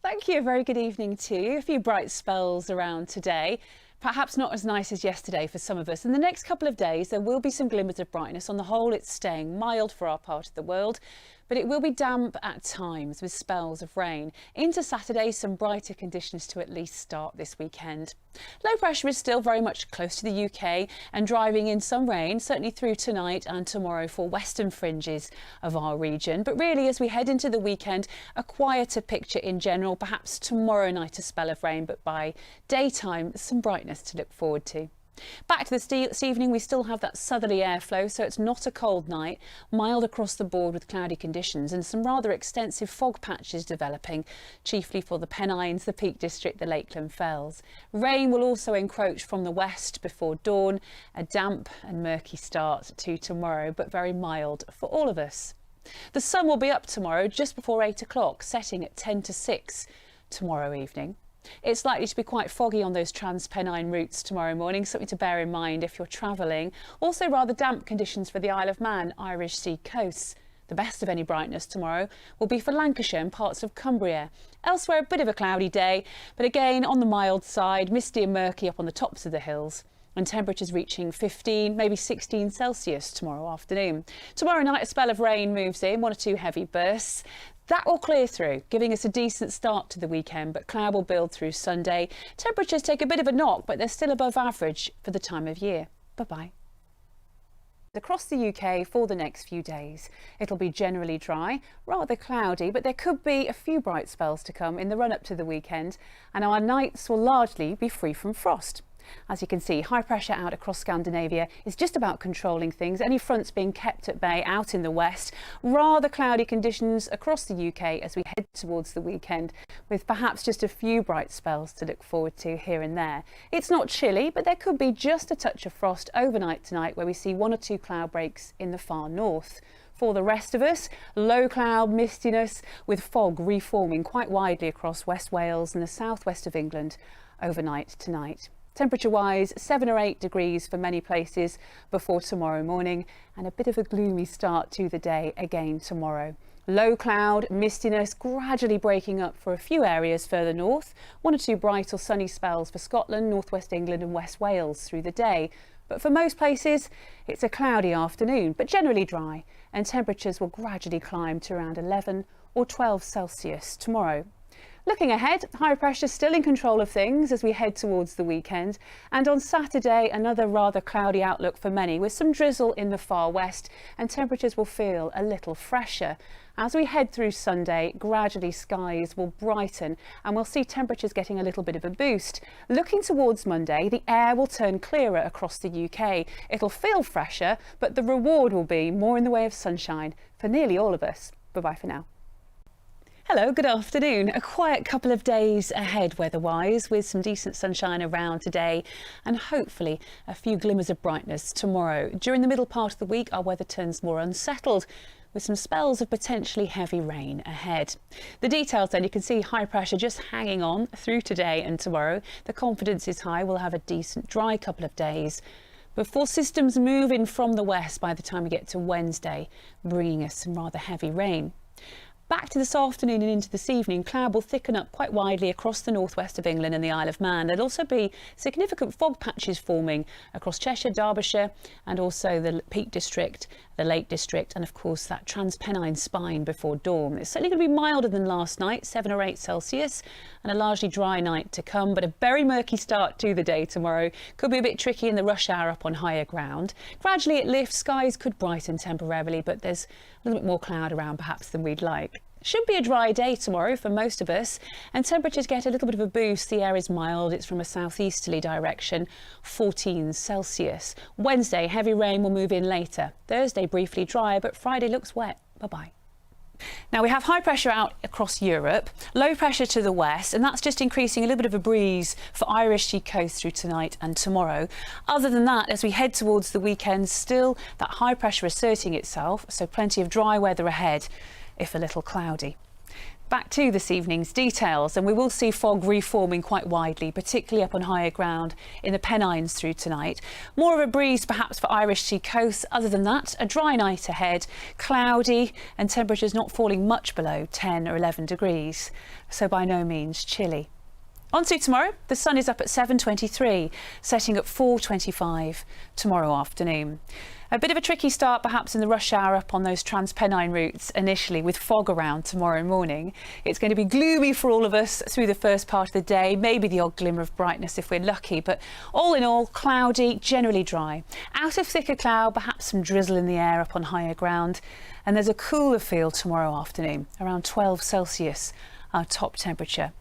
Thank you. A very good evening to you. A few bright spells around today. Perhaps not as nice as yesterday for some of us. In the next couple of days, there will be some glimmers of brightness. On the whole, it's staying mild for our part of the world, but it will be damp at times with spells of rain. Into Saturday, some brighter conditions to at least start this weekend. Low pressure is still very much close to the UK and driving in some rain, certainly through tonight and tomorrow for western fringes of our region. But really, as we head into the weekend, a quieter picture in general. Perhaps tomorrow night a spell of rain, but by daytime, some brightness to look forward to. Back to this evening, we still have that southerly airflow, so it's not a cold night. Mild across the board with cloudy conditions and some rather extensive fog patches developing, chiefly for the Pennines, the Peak District, the Lakeland Fells. Rain will also encroach from the west before dawn, a damp and murky start to tomorrow, but very mild for all of us. The sun will be up tomorrow just before 8 o'clock, setting at 10 to 6 tomorrow evening. It's likely to be quite foggy on those Trans-Pennine routes tomorrow morning, something to bear in mind if you're travelling. Also rather damp conditions for the Isle of Man, Irish Sea coasts. The best of any brightness tomorrow will be for Lancashire and parts of Cumbria. Elsewhere, a bit of a cloudy day, but again on the mild side, misty and murky up on the tops of the hills. And temperatures reaching 15, maybe 16 Celsius tomorrow afternoon. Tomorrow night, a spell of rain moves in, 1 or 2 heavy bursts. That will clear through, giving us a decent start to the weekend, but cloud will build through Sunday. Temperatures take a bit of a knock, but they're still above average for the time of year. Bye-bye. Across the UK for the next few days, it'll be generally dry, rather cloudy, but there could be a few bright spells to come in the run-up to the weekend, and our nights will largely be free from frost. As you can see, high pressure out across Scandinavia is just about controlling things. Any fronts being kept at bay out in the west. Rather cloudy conditions across the UK as we head towards the weekend, with perhaps just a few bright spells to look forward to here and there. It's not chilly, but there could be just a touch of frost overnight tonight, where we see 1 or 2 cloud breaks in the far north. For the rest of us, low cloud mistiness with fog reforming quite widely across West Wales and the southwest of England overnight tonight. Temperature-wise, 7 or 8 degrees for many places before tomorrow morning, and a bit of a gloomy start to the day again tomorrow. Low cloud, mistiness gradually breaking up for a few areas further north. 1 or 2 bright or sunny spells for Scotland, northwest England and West Wales through the day. But for most places, it's a cloudy afternoon, but generally dry, and temperatures will gradually climb to around 11 or 12 Celsius tomorrow. Looking ahead, high pressure still in control of things as we head towards the weekend, and on Saturday another rather cloudy outlook for many, with some drizzle in the far west, and temperatures will feel a little fresher. As we head through Sunday, gradually skies will brighten and we'll see temperatures getting a little bit of a boost. Looking towards Monday, the air will turn clearer across the UK. It'll feel fresher, but the reward will be more in the way of sunshine for nearly all of us. Bye-bye for now. Hello, good afternoon. A quiet couple of days ahead weather-wise, with some decent sunshine around today and hopefully a few glimmers of brightness tomorrow. During the middle part of the week, our weather turns more unsettled, with some spells of potentially heavy rain ahead. The details then, you can see high pressure just hanging on through today and tomorrow. The confidence is high. We'll have a decent dry couple of days before systems move in from the west by the time we get to Wednesday, bringing us some rather heavy rain. Back to this afternoon and into this evening, cloud will thicken up quite widely across the northwest of England and the Isle of Man. There'll also be significant fog patches forming across Cheshire, Derbyshire and also the Peak District, the Lake District and of course that Trans-Pennine spine before dawn. It's certainly going to be milder than last night, 7 or 8 Celsius, and a largely dry night to come, but a very murky start to the day tomorrow. Could be a bit tricky in the rush hour up on higher ground. Gradually it lifts, skies could brighten temporarily, but there's a little bit more cloud around perhaps than we'd like. Should be a dry day tomorrow for most of us, and temperatures get a little bit of a boost. The air is mild, it's from a southeasterly direction, 14 Celsius. Wednesday, heavy rain will move in later. Thursday, briefly dry, but Friday looks wet. Bye-bye. Now we have high pressure out across Europe, low pressure to the west, and that's just increasing a little bit of a breeze for Irish Sea coast through tonight and tomorrow. Other than that, as we head towards the weekend, still that high pressure asserting itself, so plenty of dry weather ahead, if a little cloudy. Back to this evening's details, and we will see fog reforming quite widely, particularly up on higher ground in the Pennines through tonight. More of a breeze perhaps for Irish Sea coasts. Other than that, a dry night ahead, cloudy and temperatures not falling much below 10 or 11 degrees, so by no means chilly. On to tomorrow, the sun is up at 7:23, setting at 4:25 tomorrow afternoon. A bit of a tricky start perhaps in the rush hour up on those Trans-Pennine routes initially, with fog around tomorrow morning. It's going to be gloomy for all of us through the first part of the day, maybe the odd glimmer of brightness if we're lucky, but all in all, cloudy, generally dry. Out of thicker cloud, perhaps some drizzle in the air up on higher ground, and there's a cooler feel tomorrow afternoon, around 12 Celsius, our top temperature.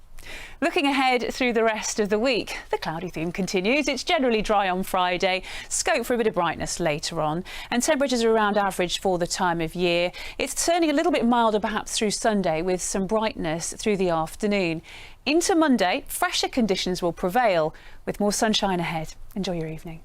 Looking ahead through the rest of the week, the cloudy theme continues. It's generally dry on Friday, scope for a bit of brightness later on, and temperatures are around average for the time of year. It's turning a little bit milder perhaps through Sunday, with some brightness through the afternoon. Into Monday, fresher conditions will prevail with more sunshine ahead. Enjoy your evening.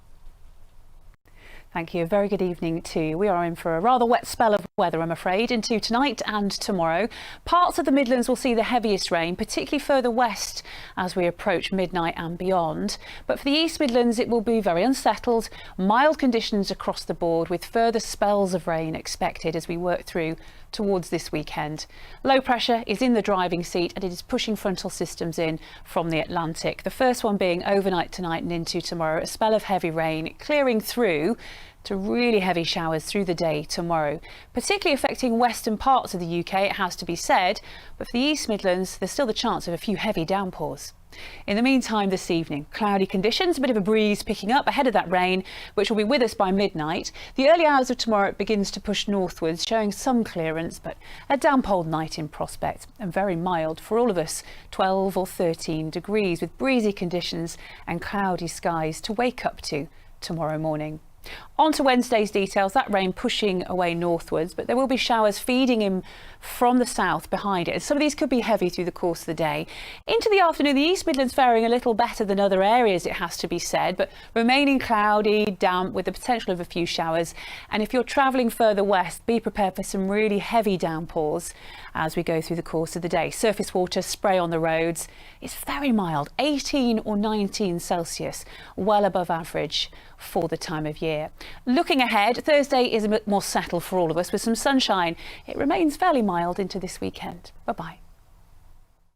Thank you. A very good evening to you. We are in for a rather wet spell of weather, I'm afraid, into tonight and tomorrow. Parts of the Midlands will see the heaviest rain, particularly further west as we approach midnight and beyond. But for the East Midlands, it will be very unsettled, mild conditions across the board, with further spells of rain expected as we work through towards this weekend. Low pressure is in the driving seat and it is pushing frontal systems in from the Atlantic. The first one being overnight tonight and into tomorrow. A spell of heavy rain clearing through to really heavy showers through the day tomorrow, particularly affecting western parts of the UK, it has to be said, but for the East Midlands there's still the chance of a few heavy downpours. In the meantime, this evening, cloudy conditions, a bit of a breeze picking up ahead of that rain, which will be with us by midnight. The early hours of tomorrow it begins to push northwards, showing some clearance, but a damp-old night in prospect and very mild for all of us, 12 or 13 degrees, with breezy conditions and cloudy skies to wake up to tomorrow morning. On to Wednesday's details, that rain pushing away northwards, but there will be showers feeding in from the south behind it. And some of these could be heavy through the course of the day. Into the afternoon, the East Midlands faring a little better than other areas, it has to be said, but remaining cloudy, damp, with the potential of a few showers. And if you're travelling further west, be prepared for some really heavy downpours as we go through the course of the day. Surface water spray on the roads. It's very mild, 18 or 19 Celsius, well above average for the time of year. Looking ahead, Thursday is a bit more settled for all of us with some sunshine. It remains fairly mild into this weekend. Bye-bye.